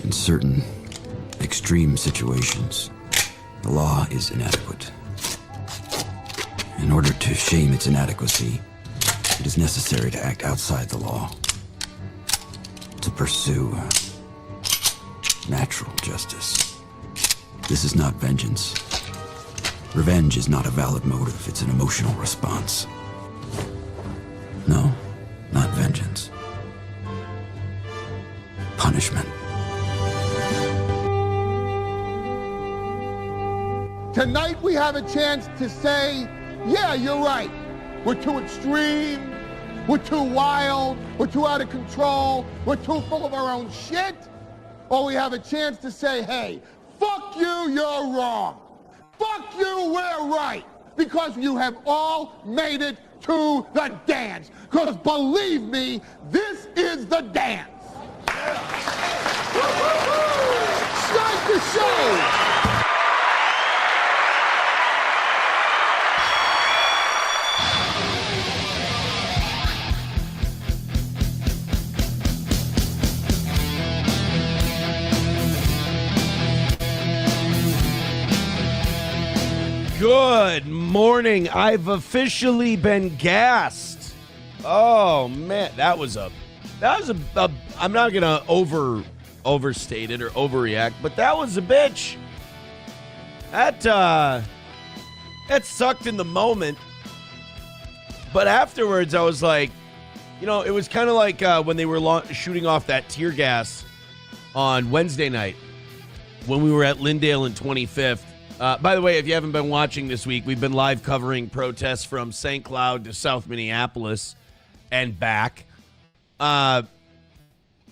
In certain extreme situations, the law is inadequate. In order to shame its inadequacy, it is necessary to act outside the law, to pursue natural justice. This is not vengeance. Revenge is not a valid motive, it's an emotional response. No, not vengeance. Punishment. Tonight we have a chance to say, yeah, you're right. We're too extreme, we're too wild, we're too out of control, we're too full of our own shit. Or we have a chance to say, hey, fuck you, you're wrong. Fuck you, we're right. Because you have all made it to the dance. Because believe me, this is the dance. Start the show. Good morning. I've officially been gassed. Oh man, that was a I'm not gonna overstate it or overreact, but that was a bitch. That sucked in the moment, but afterwards I was like, it was kind of like when they were shooting off that tear gas on Wednesday night when we were at Lyndale and 25th. By the way, if you haven't been watching this week, we've been live covering protests from St. Cloud to South Minneapolis and back. And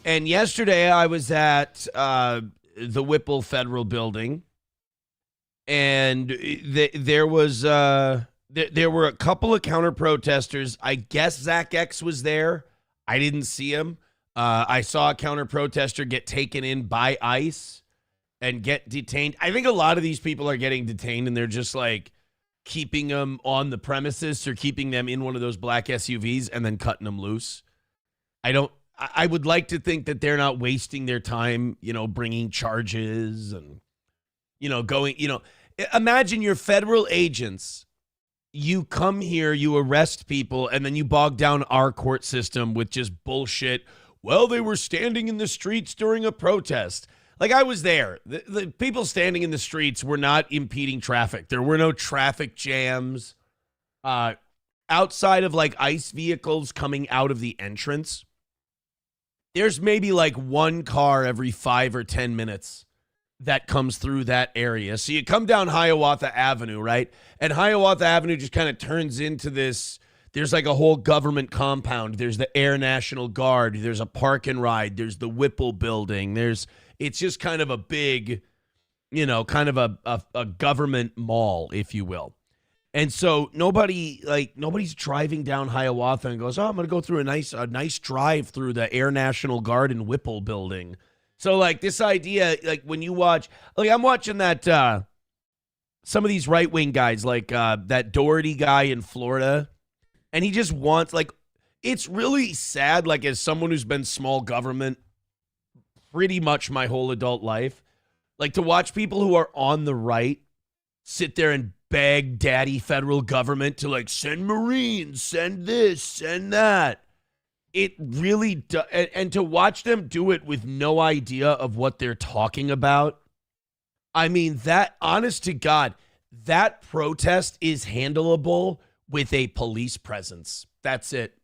yesterday I was at the Whipple Federal Building, and there were a couple of counter protesters. I guess Zach X was there. I didn't see him. I saw a counter protester get taken in by ICE and get detained. I think a lot of these people are getting detained and they're just like keeping them on the premises or keeping them in one of those black SUVs and then cutting them loose. I would like to think that they're not wasting their time, bringing charges and, imagine you're federal agents. You come here, you arrest people, and then you bog down our court system with just bullshit. Well, they were standing in the streets during a protest. Like, I was there. The people standing in the streets were not impeding traffic. There were no traffic jams. Outside of, like, ICE vehicles coming out of the entrance, there's maybe, like, one car every 5 or 10 minutes that comes through that area. So you come down Hiawatha Avenue, right? And Hiawatha Avenue just kind of turns into this. There's, like, a whole government compound. There's the Air National Guard. There's a park and ride. There's the Whipple building. It's just kind of a big, kind of a government mall, if you will. And so nobody's driving down Hiawatha and goes, oh, I'm going to go through a nice drive through the Air National Guard and Whipple building. So like this idea, like when you watch, like I'm watching that, some of these right-wing guys, like that Doherty guy in Florida, and he just wants, like, it's really sad, like as someone who's been small government pretty much my whole adult life, like to watch people who are on the right sit there and beg daddy federal government to like send Marines, send this, send that. It really does. And to watch them do it with no idea of what they're talking about. I mean, that, honest to God, that protest is handleable with a police presence. That's it.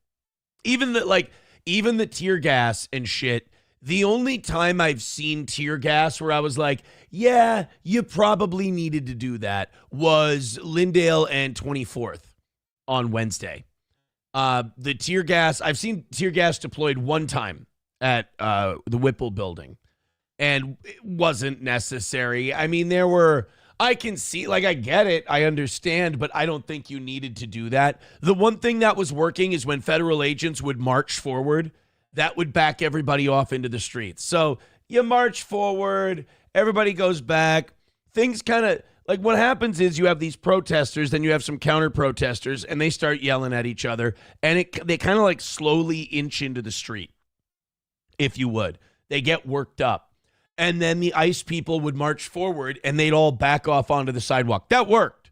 Even the tear gas and shit. The only time I've seen tear gas where I was like, yeah, you probably needed to do that was Lyndale and 24th on Wednesday. The tear gas, I've seen tear gas deployed one time at the Whipple building, and it wasn't necessary. I mean, I can see, like, I get it, I understand, but I don't think you needed to do that. The one thing that was working is when federal agents would march forward, that would back everybody off into the streets. So you march forward, everybody goes back. Things kind of, like what happens is you have these protesters, then you have some counter protesters, and they start yelling at each other. And they kind of like slowly inch into the street, if you would. They get worked up. And then the ICE people would march forward and they'd all back off onto the sidewalk. That worked.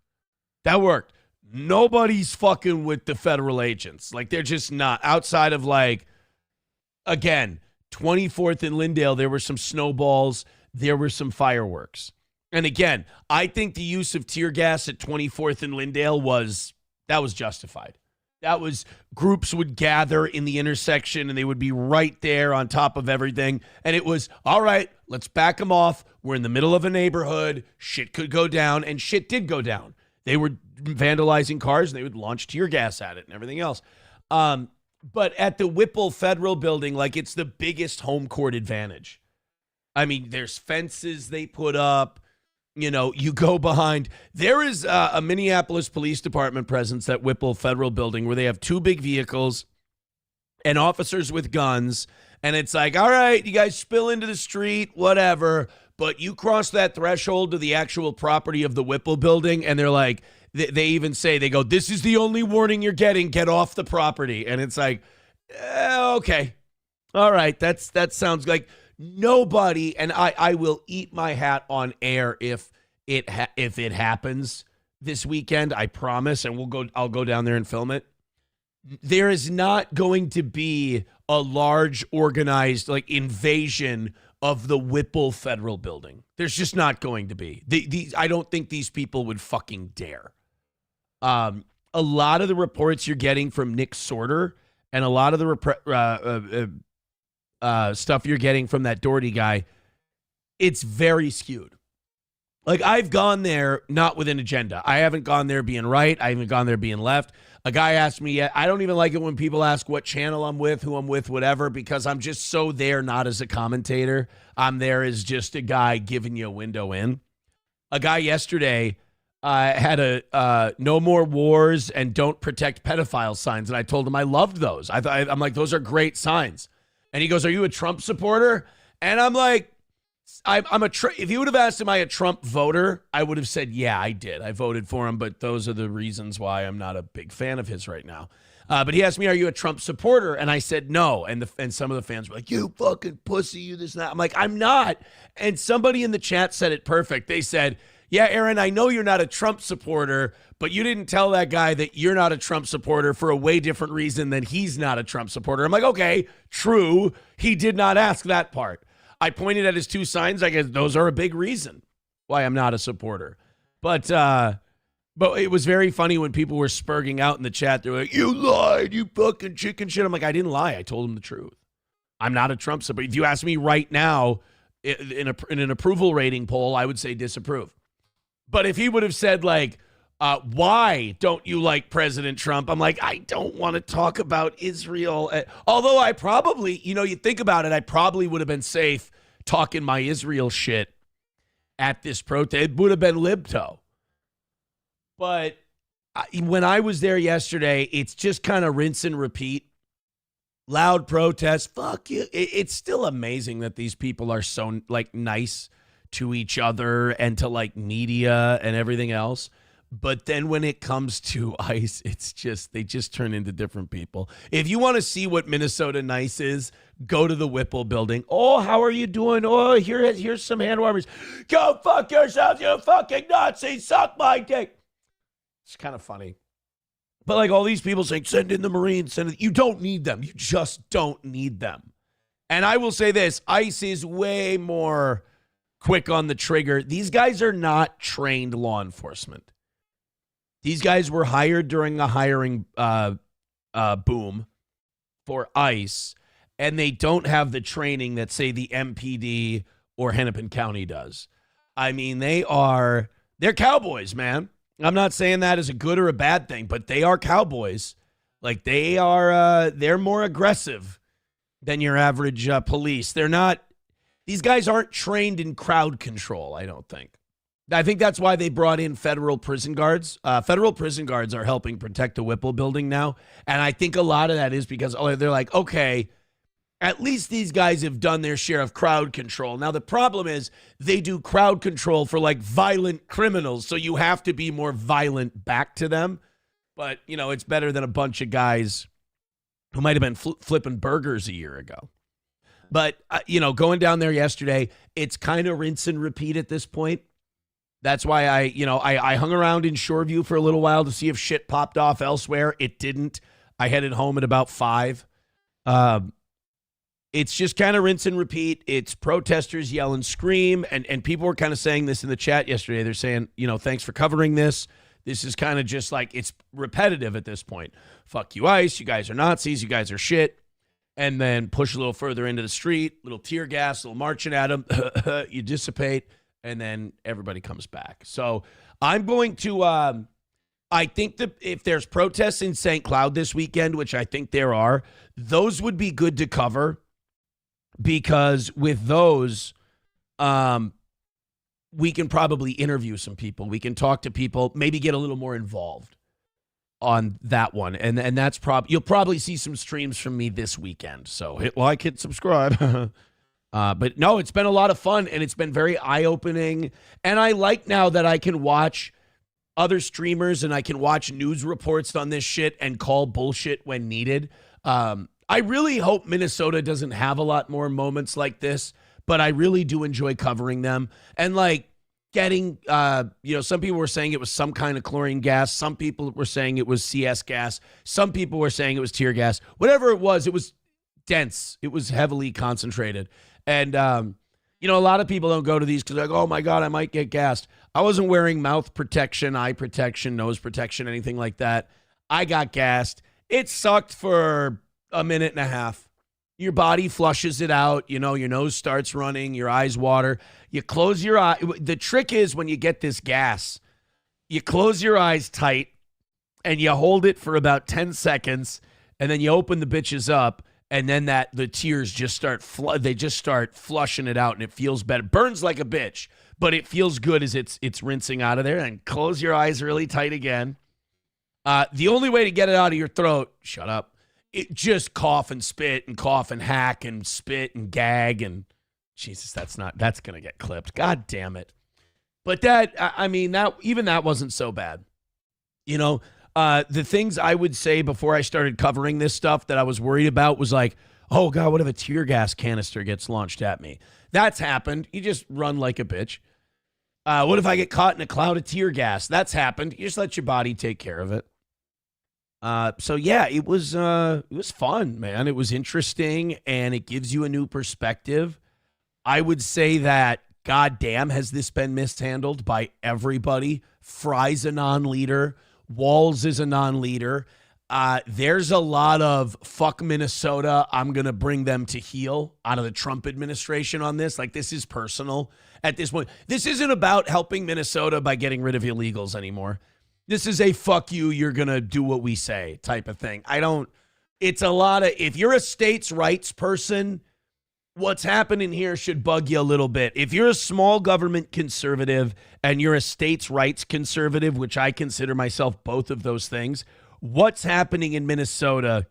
That worked. Nobody's fucking with the federal agents. Like, they're just not. Outside of, like, again, 24th and Lyndale, there were some snowballs. There were some fireworks. And again, I think the use of tear gas at 24th and Lyndale was justified. That was, groups would gather in the intersection and they would be right there on top of everything. And it was, all right, let's back them off. We're in the middle of a neighborhood. Shit could go down, and shit did go down. They were vandalizing cars and they would launch tear gas at it and everything else. But at the Whipple Federal Building, like, it's the biggest home court advantage. I mean, there's fences they put up. You know, you go behind. There is a Minneapolis Police Department presence at Whipple Federal Building where they have 2 big vehicles and officers with guns. And it's like, all right, you guys spill into the street, whatever. But you cross that threshold to the actual property of the Whipple Building, and they're like, they even say, they go, this is the only warning you're getting. Get off the property. And it's like, okay. All right. That sounds like nobody. And I will eat my hat on air if it happens this weekend. I promise. And I'll go down there and film it. There is not going to be a large organized, like, invasion of the Whipple Federal Building. There's just not going to be. I don't think these people would fucking dare. A lot of the reports you're getting from Nick Sorter and a lot of the stuff you're getting from that Doherty guy, it's very skewed. Like, I've gone there not with an agenda. I haven't gone there being right. I haven't gone there being left. A guy asked me, I don't even like it when people ask what channel I'm with, who I'm with, whatever, because I'm just so there not as a commentator. I'm there as just a guy giving you a window in. A guy yesterday had a no more wars and don't protect pedophile signs, and I told him I loved those. I'm like, those are great signs. And he goes, are you a Trump supporter? And I'm like, if you would have asked, am I a Trump voter? I would have said, yeah, I did. I voted for him, but those are the reasons why I'm not a big fan of his right now. But he asked me, are you a Trump supporter? And I said, no. And some of the fans were like, you fucking pussy, you this and that. I'm like, I'm not. And somebody in the chat said it perfect. They said, yeah, Aaron, I know you're not a Trump supporter, but you didn't tell that guy that you're not a Trump supporter for a way different reason than he's not a Trump supporter. I'm like, okay, true. He did not ask that part. I pointed at his 2 signs. I guess those are a big reason why I'm not a supporter. But it was very funny when people were spurging out in the chat. They were like, you lied, you fucking chicken shit. I'm like, I didn't lie. I told him the truth. I'm not a Trump supporter. If you ask me right now in an approval rating poll, I would say disapprove. But if he would have said, like, why don't you like President Trump? I'm like, I don't want to talk about Israel. Although I probably, you think about it, I probably would have been safe talking my Israel shit at this protest. It would have been libto. But when I was there yesterday, it's just kind of rinse and repeat. Loud protests. Fuck you. It's still amazing that these people are so, like, nice to each other and to, like, media and everything else. But then when it comes to ICE, it's just, they just turn into different people. If you want to see what Minnesota nice is, go to the Whipple Building. Oh, how are you doing? Oh, here's some hand warmers. Go fuck yourself, you fucking Nazi. Suck my dick. It's kind of funny. But, like, all these people saying, send in the Marines. You don't need them. You just don't need them. And I will say this, ICE is way more quick on the trigger. These guys are not trained law enforcement. These guys were hired during a hiring boom for ICE, and they don't have the training that, say, the MPD or Hennepin County does. I mean, they're cowboys, man. I'm not saying that as a good or a bad thing, but they are cowboys. Like, they're more aggressive than your average police. These guys aren't trained in crowd control, I don't think. I think that's why they brought in federal prison guards. Federal prison guards are helping protect the Whipple Building now. And I think a lot of that is because they're like, okay, at least these guys have done their share of crowd control. Now, the problem is they do crowd control for, like, violent criminals. So you have to be more violent back to them. But, it's better than a bunch of guys who might have been flipping burgers a year ago. But, going down there yesterday, it's kind of rinse and repeat at this point. That's why I hung around in Shoreview for a little while to see if shit popped off elsewhere. It didn't. I headed home at about 5. It's just kind of rinse and repeat. It's protesters yell and scream. And people were kind of saying this in the chat yesterday. They're saying, thanks for covering this. This is kind of just like, it's repetitive at this point. Fuck you, ICE. You guys are Nazis. You guys are shit. And then push a little further into the street, little tear gas, little marching at them. You dissipate. And then everybody comes back. So I'm going to, I think that if there's protests in St. Cloud this weekend, which I think there are, those would be good to cover because with those, we can probably interview some people. We can talk to people, maybe get a little more involved on that one. And that's you'll probably see some streams from me this weekend. So hit like, hit subscribe. But no, it's been a lot of fun and it's been very eye-opening. And I like now that I can watch other streamers and I can watch news reports on this shit and call bullshit when needed. I really hope Minnesota doesn't have a lot more moments like this, but I really do enjoy covering them. And like getting, some people were saying it was some kind of chlorine gas. Some people were saying it was CS gas. Some people were saying it was tear gas. Whatever it was dense. It was heavily concentrated. And, a lot of people don't go to these because they're like, oh, my God, I might get gassed. I wasn't wearing mouth protection, eye protection, nose protection, anything like that. I got gassed. It sucked for a minute and a half. Your body flushes it out. Your nose starts running. Your eyes water. You close your eye. The trick is when you get this gas, you close your eyes tight and you hold it for about 10 seconds and then you open the bitches up. And then the tears just start flushing it out and it feels better. Burns like a bitch, but it feels good as it's rinsing out of there. And close your eyes really tight again. The only way to get it out of your throat, shut up, just cough and spit and cough and hack and spit and gag and Jesus, that's going to get clipped. God damn it. But that wasn't so bad. The things I would say before I started covering this stuff that I was worried about was like, oh, God, what if a tear gas canister gets launched at me? That's happened. You just run like a bitch. What if I get caught in a cloud of tear gas? That's happened. You just let your body take care of it. So, yeah, it was fun, man. It was interesting, and it gives you a new perspective. I would say that, goddamn, has this been mishandled by everybody? Fry's a non-leader. Walls is a non-leader. There's a lot of fuck Minnesota. I'm going to bring them to heel out of the Trump administration on this. Like, this is personal at this point. This isn't about helping Minnesota by getting rid of illegals anymore. This is a fuck you, you're going to do what we say type of thing. It's a lot of, if you're a states' rights person, what's happening here should bug you a little bit. If you're a small government conservative and you're a states' rights conservative, which I consider myself both of those things, what's happening in Minnesota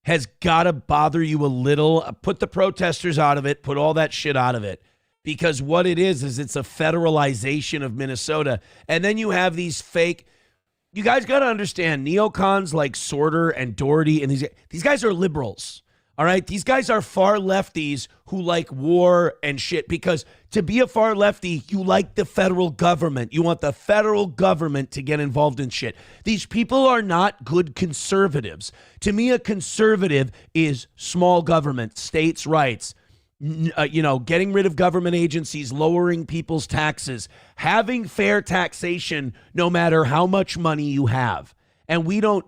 has got to bother you a little. Put the protesters out of it. Put all that shit out of it. Because what it is it's a federalization of Minnesota. And then you have these fake... You guys got to understand, neocons like Sorter and Doherty, and these guys are liberals. All right, these guys are far lefties who like war and shit because to be a far lefty, you like the federal government. You want the federal government to get involved in shit. These people are not good conservatives. To me, a conservative is small government, states' rights, getting rid of government agencies, lowering people's taxes, having fair taxation no matter how much money you have. And we don't...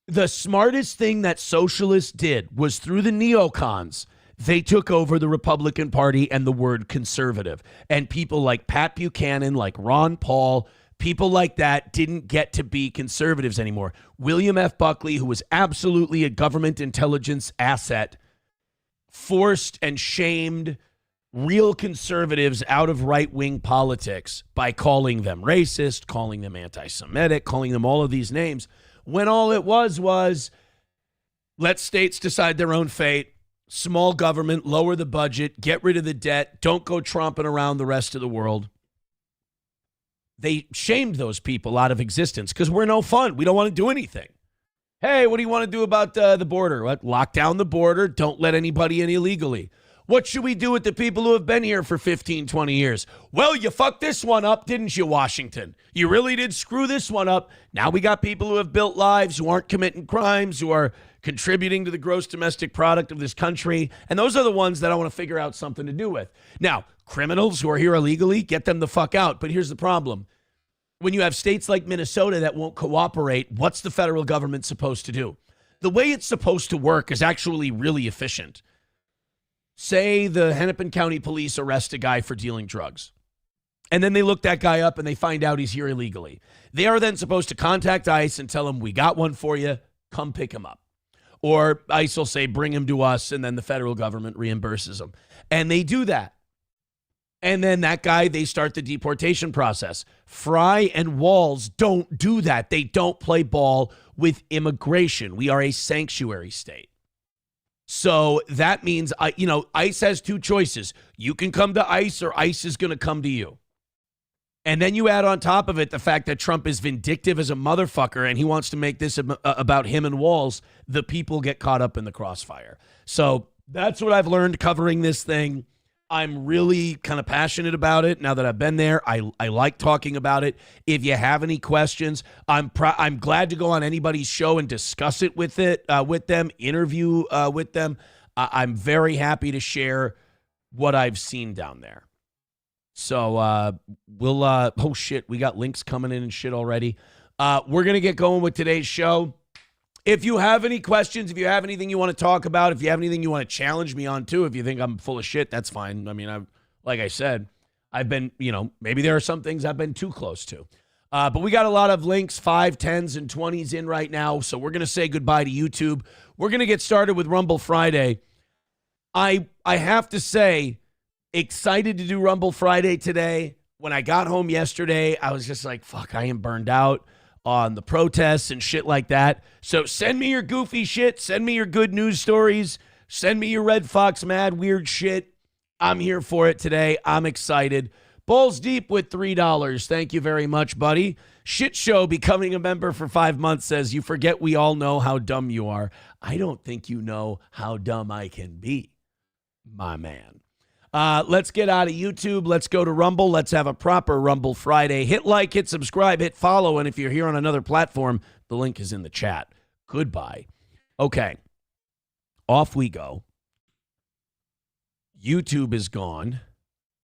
The smartest thing that socialists did was through the neocons, they took over the Republican Party and the word conservative. And people like Pat Buchanan, like Ron Paul, people like that didn't get to be conservatives anymore. William F. Buckley, who was absolutely a government intelligence asset, forced and shamed real conservatives out of right-wing politics by calling them racist, calling them anti-Semitic, calling them all of these names. When all it was let states decide their own fate, small government, lower the budget, get rid of the debt, don't go tromping around the rest of the world. They shamed those people out of existence because we're no fun. We don't want to do anything. Hey, what do you want to do about the border? What? Lock down the border. Don't let anybody in illegally. What should we do with the people who have been here for 15, 20 years? Well, you fucked this one up, didn't you, Washington? You really did screw this one up. Now we got people who have built lives, who aren't committing crimes, who are contributing to the gross domestic product of this country. And those are the ones that I want to figure out something to do with. Now, criminals who are here illegally, get them the fuck out. But here's the problem. When you have states like Minnesota that won't cooperate, what's the federal government supposed to do? The way it's supposed to work is actually really efficient. Say the Hennepin County Police arrest a guy for dealing drugs. And then they look that guy up and they find out he's here illegally. They are then supposed to contact ICE and tell him, we got one for you, come pick him up. Or ICE will say, bring him to us, and then the federal government reimburses him. And they do that. And then that guy, they start the deportation process. Fry and Walz don't do that. They don't play ball with immigration. We are a sanctuary state. So that means, ICE has two choices. You can come to ICE or ICE is going to come to you. And then you add on top of it the fact that Trump is vindictive as a motherfucker and he wants to make this about him and Walz. The people get caught up in the crossfire. So that's what I've learned covering this thing. I'm really kind of passionate about it now that I've been there. I like talking about it. If you have any questions, I'm glad to go on anybody's show and discuss it with them, interview with them. I'm very happy to share what I've seen down there. So we'll oh shit, we got links coming in and shit already. We're gonna get going with today's show. If you have any questions, if you have anything you want to talk about, if you have anything you want to challenge me on too, if you think I'm full of shit, that's fine. I mean, like I said, I've been, maybe there are some things I've been too close to. But we got a lot of links, 5, 10s, and 20s in right now. So we're going to say goodbye to YouTube. We're going to get started with Rumble Friday. I have to say, excited to do Rumble Friday today. When I got home yesterday, I was just like, fuck, I am burned out on the protests and shit like that. So send me your goofy shit. Send me your good news stories. Send me your Red Fox mad weird shit. I'm here for it today. I'm excited. Balls Deep with $3. Thank you very much, buddy. Shit Show becoming a member for 5 months says, you forget we all know how dumb you are. I don't think you know how dumb I can be, my man. Let's get out of YouTube. Let's go to Rumble. Let's have a proper Rumble Friday. Hit like, hit subscribe, hit follow. And if you're here on another platform, the link is in the chat. Goodbye. Okay. Off we go. YouTube is gone.